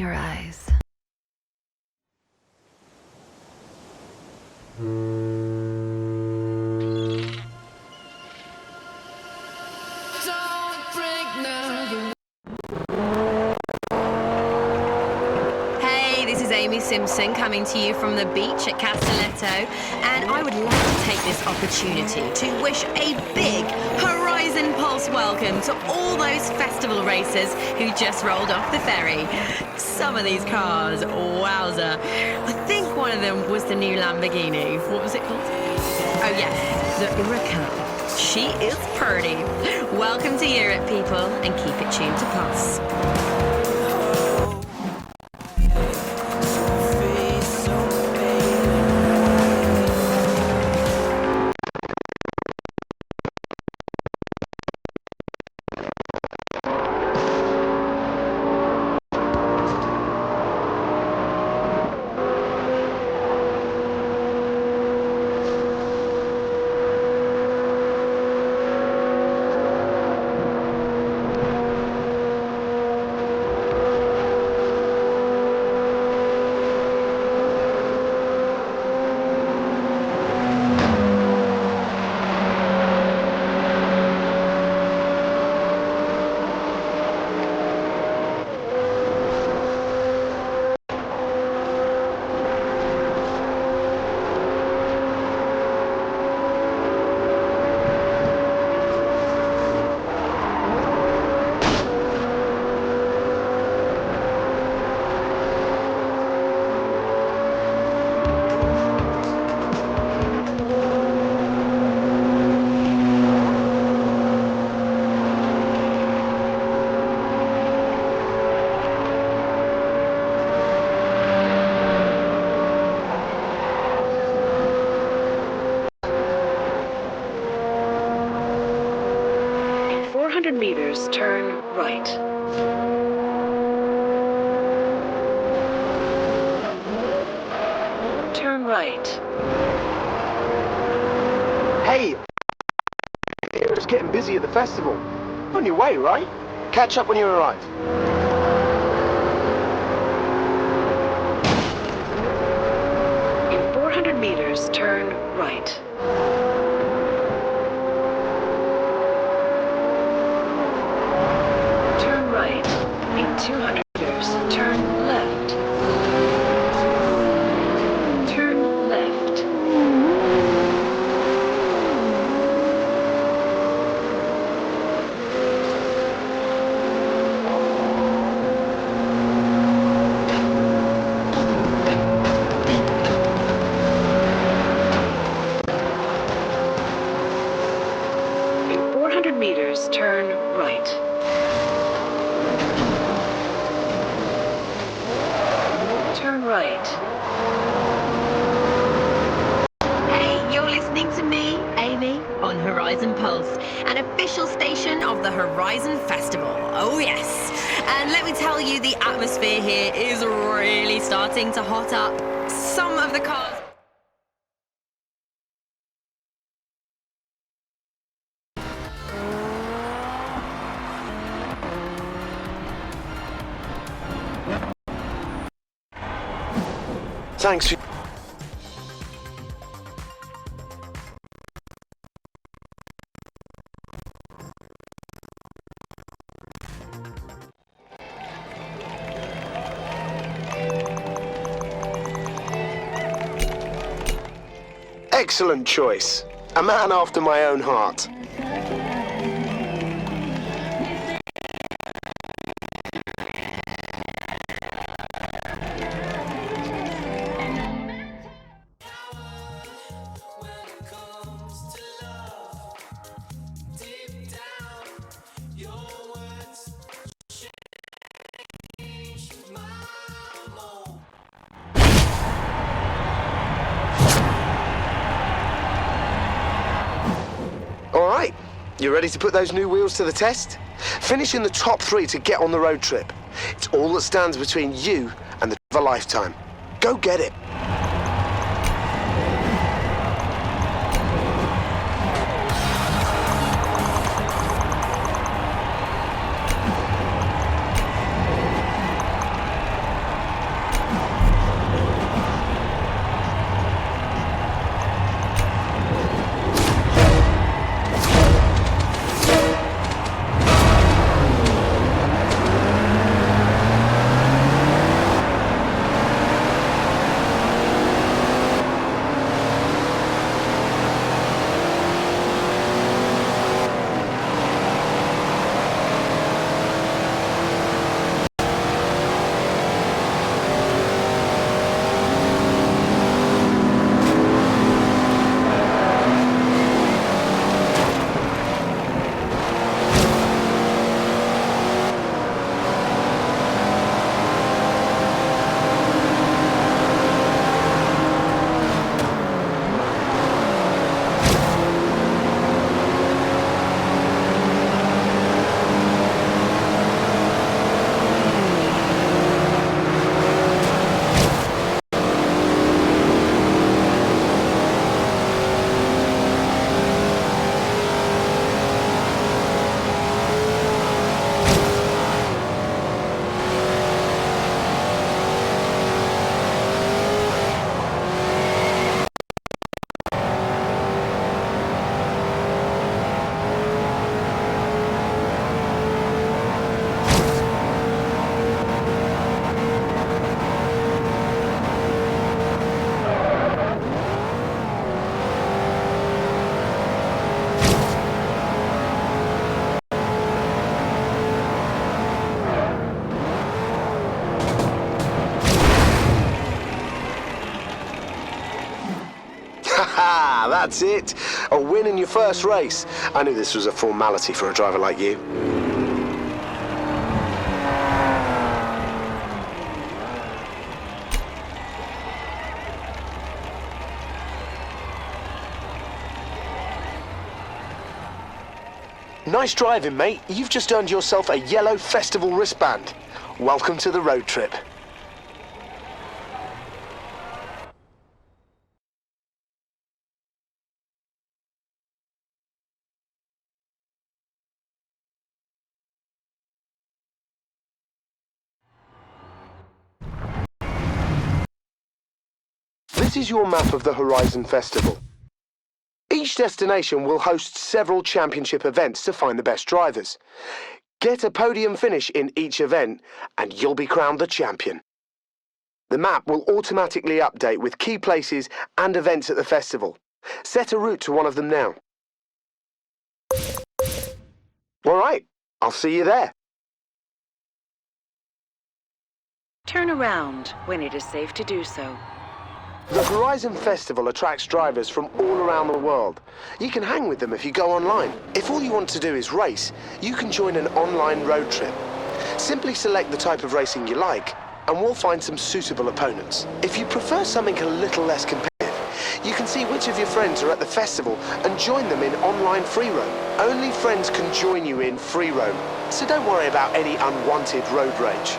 your eyes. Simpson coming to you from the beach at Castelletto, and I would like to take this opportunity to wish a big Horizon Pulse welcome to all those festival racers who just rolled off the ferry. Some of these cars, wowza. I think one of them was the new Lamborghini. What was it called? Oh yes, the Huracan. She is pretty. Welcome to Europe, people, and keep it tuned to Pulse. 400 meters, turn right. Turn right. Hey! It's getting busy at the festival. On your way, right? Catch up when you arrive. In 400 meters, turn right. Turn right. In 200 meters, turn left. Turn left. In 400 meters, turn right. Turn right. Hey, you're listening to me, Amy, on Horizon Pulse, an official station of the Horizon Festival. Oh yes. And let me tell you, the atmosphere here is really starting to hot up. Some of the cars... Thanks. Excellent choice. A man after my own heart. Alright, you ready to put those new wheels to the test? Finish in the top 3 to get on the road trip. It's all that stands between you and the of a lifetime. Go get it. That's it. A win in your first race. I knew this was a formality for a driver like you. Nice driving, mate. You've just earned yourself a yellow festival wristband. Welcome to the road trip. This is your map of the Horizon Festival. Each destination will host several championship events to find the best drivers. Get a podium finish in each event, and you'll be crowned the champion. The map will automatically update with key places and events at the festival. Set a route to one of them now. All right, I'll see you there. Turn around when it is safe to do so. The Horizon Festival attracts drivers from all around the world. You can hang with them if you go online. If all you want to do is race, you can join an online road trip. Simply select the type of racing you like, and we'll find some suitable opponents. If you prefer something a little less competitive, you can see which of your friends are at the festival and join them in online free roam. Only friends can join you in free roam, so don't worry about any unwanted road rage.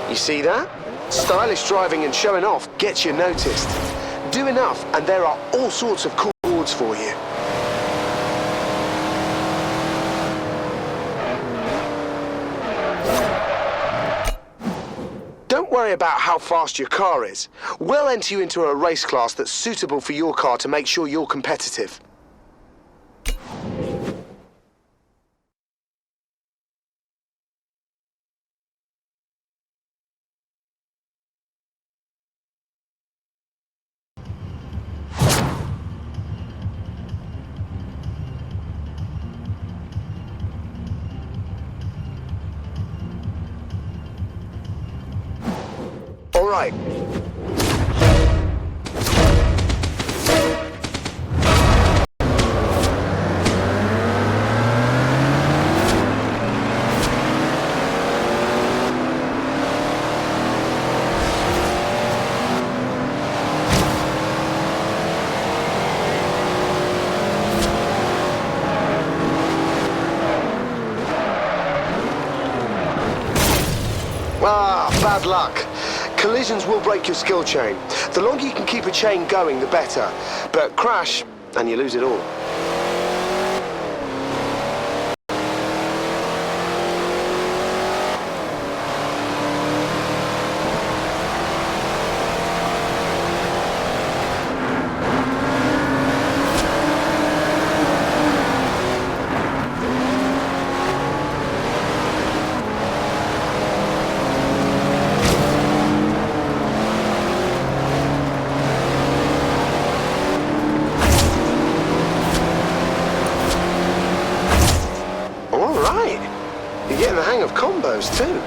You see that? Stylish driving and showing off gets you noticed. Do enough and there are all sorts of cool rewards for you. Don't worry about how fast your car is. We'll enter you into a race class that's suitable for your car to make sure you're competitive. All right. Ah, bad luck. Collisions will break your skill chain. The longer you can keep a chain going, the better. But crash, and you lose it all. You're getting the hang of combos too.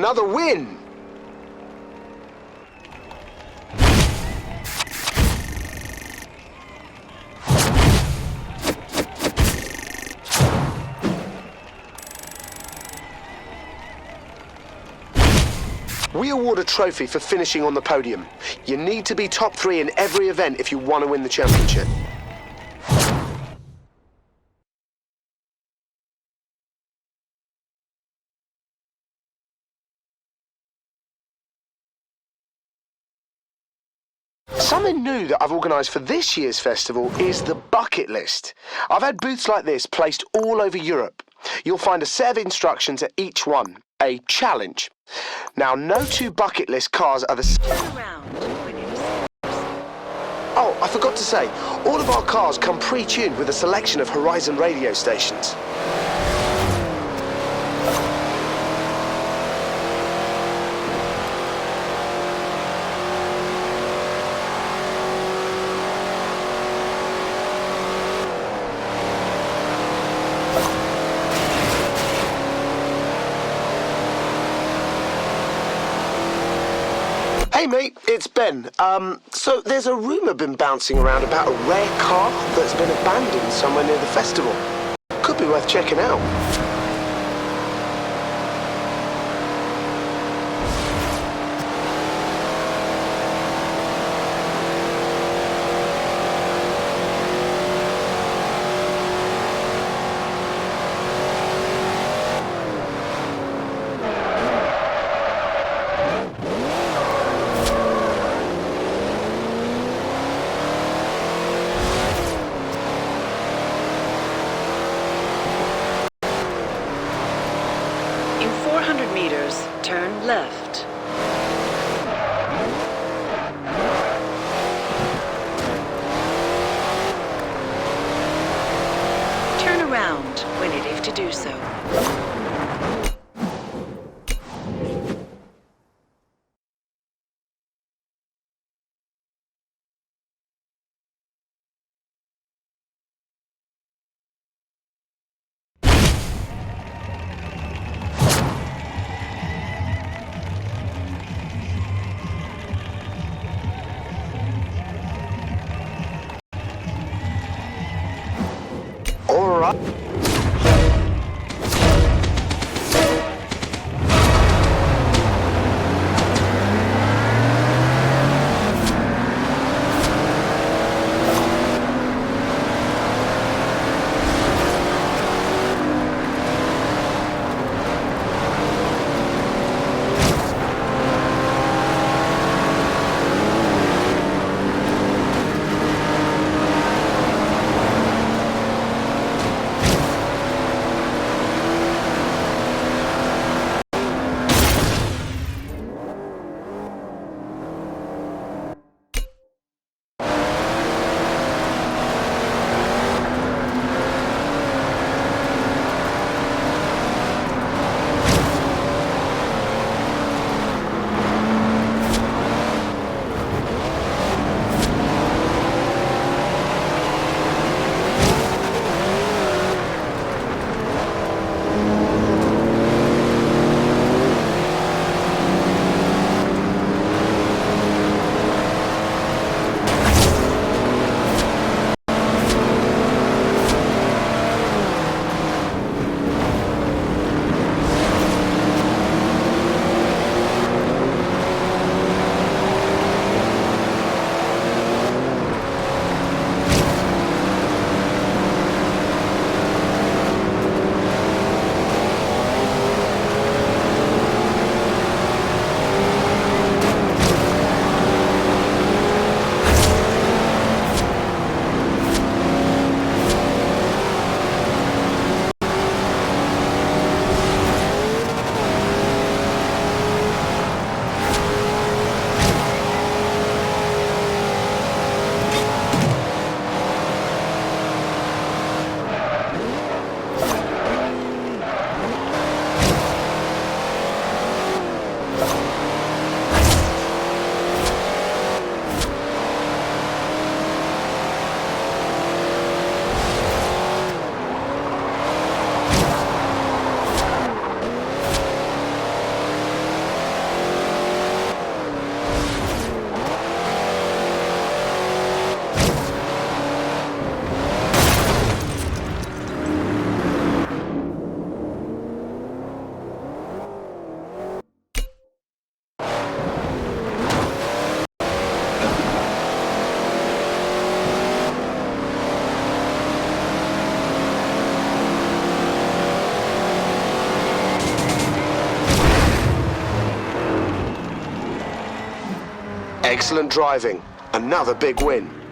another win! We award a trophy for finishing on the podium. You need to be top 3 in every event if you want to win the championship. Something new that I've organised for this year's festival is the bucket list. I've had booths like this placed all over Europe. You'll find a set of instructions at each one, a challenge. Now, no two bucket list cars are the same. Turn around when it is. Oh, I forgot to say, all of our cars come pre-tuned with a selection of Horizon radio stations. Hey mate, it's Ben. So there's a rumour been bouncing around about a rare car that's been abandoned somewhere near the festival. Could be worth checking out. In 400 meters, turn left. Turn around when it is to do so. All right. Excellent driving. Another big win.